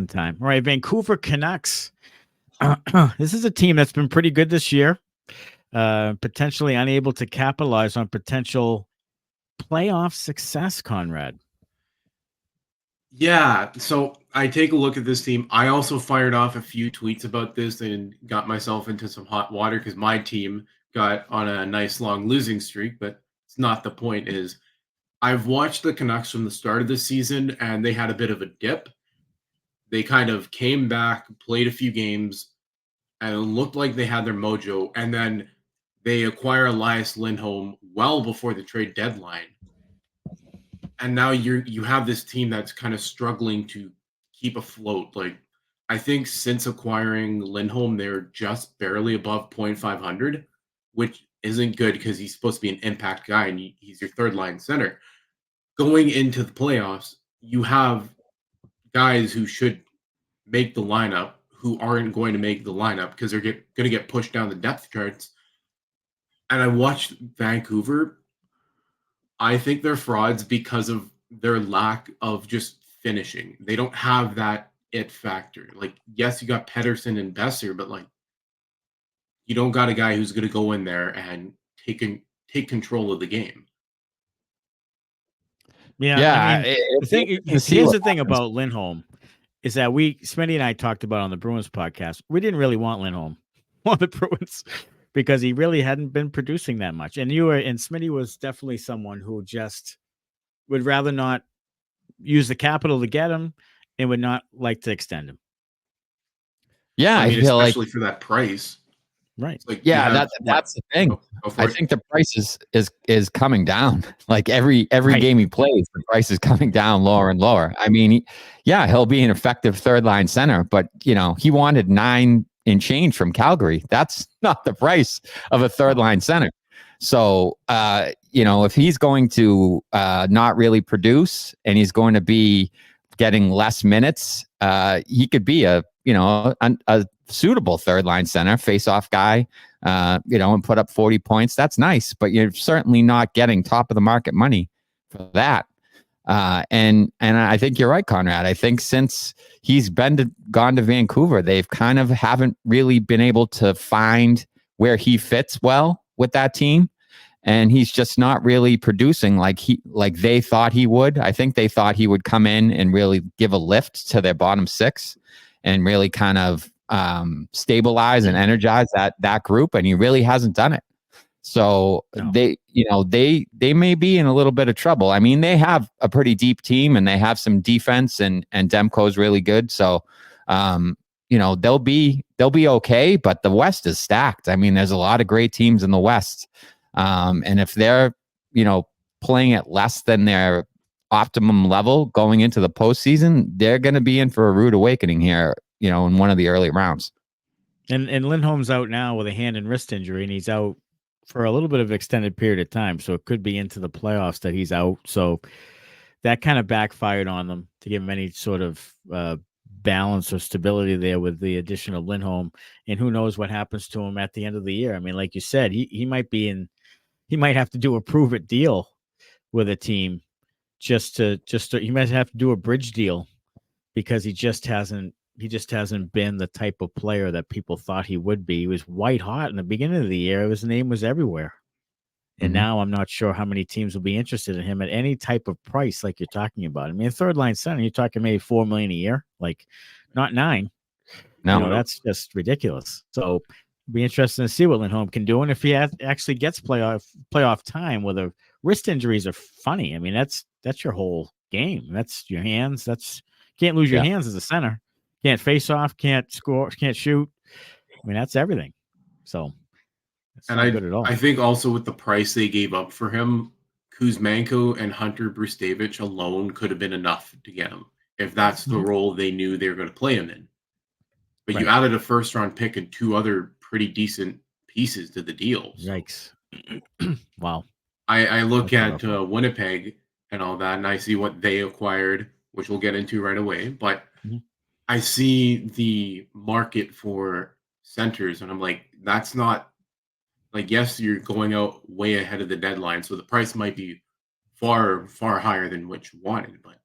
fun time. All right, Vancouver Canucks. This is a team that's been pretty good this year. Potentially unable to capitalize on potential playoff success, Conrad. Yeah, so I take a look at this team. I also fired off a few tweets about this and got myself into some hot water because my team got on a nice long losing streak, but it's not the point. Is I've watched the Canucks from the start of the season and they had a bit of a dip. They kind of came back, played a few games, and it looked like they had their mojo. And then they acquire Elias Lindholm well before the trade deadline. And now you have this team that's kind of struggling to keep afloat. Like, I think since acquiring Lindholm, they're just barely above 0.500, which isn't good because he's supposed to be an impact guy and he's your third line center. Going into the playoffs, you have guys who should make the lineup who aren't going to make the lineup because they're going to get pushed down the depth charts. And I watched Vancouver. I think they're frauds because of their lack of just finishing. They don't have that it factor. Like, yes, you got Pedersen and Besser, but like, you don't got a guy who's going to go in there and take control of the game. Yeah, I mean, here's the thing about Lindholm is that Smitty and I talked about on the Bruins podcast. We didn't really want Lindholm on the Bruins because he really hadn't been producing that much. And Smitty was definitely someone who just would rather not use the capital to get him and would not like to extend him. Yeah, I mean, especially for that price. Right. Like, yeah, that's the thing. I think the price is coming down. Like every game he plays, the price is coming down lower and lower. I mean, he'll be an effective third line center, but he wanted 9 and change from Calgary. That's not the price of a third line center. So, if he's going to not really produce and he's going to be getting less minutes, he could be a suitable third line center, face-off guy, and put up 40 points. That's nice, but you're certainly not getting top of the market money for that. And I think you're right, Conrad. I think since he's gone to Vancouver, they've kind of haven't really been able to find where he fits well with that team. And he's just not really producing like they thought he would. I think they thought he would come in and really give a lift to their bottom 6 and really kind of stabilize and energize that group, and he really hasn't done it. So they may be in a little bit of trouble. I mean, they have a pretty deep team and they have some defense, and Demko's really good. So they'll be okay, but the West is stacked. I mean, there's a lot of great teams in the West. And if they're playing at less than their optimum level going into the postseason, they're going to be in for a rude awakening here, in one of the early rounds. And Lindholm's out now with a hand and wrist injury, and he's out for a little bit of extended period of time. So it could be into the playoffs that he's out. So that kind of backfired on them to give him any sort of balance or stability there with the addition of Lindholm. And who knows what happens to him at the end of the year. I mean, like you said, he might have to do a prove it deal with a team he might have to do a bridge deal because he just hasn't been the type of player that people thought he would be. He was white hot in the beginning of the year. His name was everywhere. And now I'm not sure how many teams will be interested in him at any type of price like you're talking about. I mean, a third line center, you're talking maybe $4 million a year, like not 9. No, that's just ridiculous. So it'll be interesting to see what Lindholm can do. And if he actually gets playoff time, where the wrist injuries are funny. I mean, that's your whole game. That's your hands. Can't lose your hands as a center. Can't face off, can't score, can't shoot. I mean, that's everything. So it's not good at all. I think also with the price they gave up for him, Kuzmenko and Hunter Brustevich alone could have been enough to get him if that's the role they knew they were going to play him in. But you added a first-round pick and 2 other pretty decent pieces to the deal. So. Yikes. Wow. I look at Winnipeg and all that, and I see what they acquired, which we'll get into right away. But I see the market for centers, and I'm like, that's not like, yes, you're going out way ahead of the deadline, so the price might be far, far higher than what you wanted, but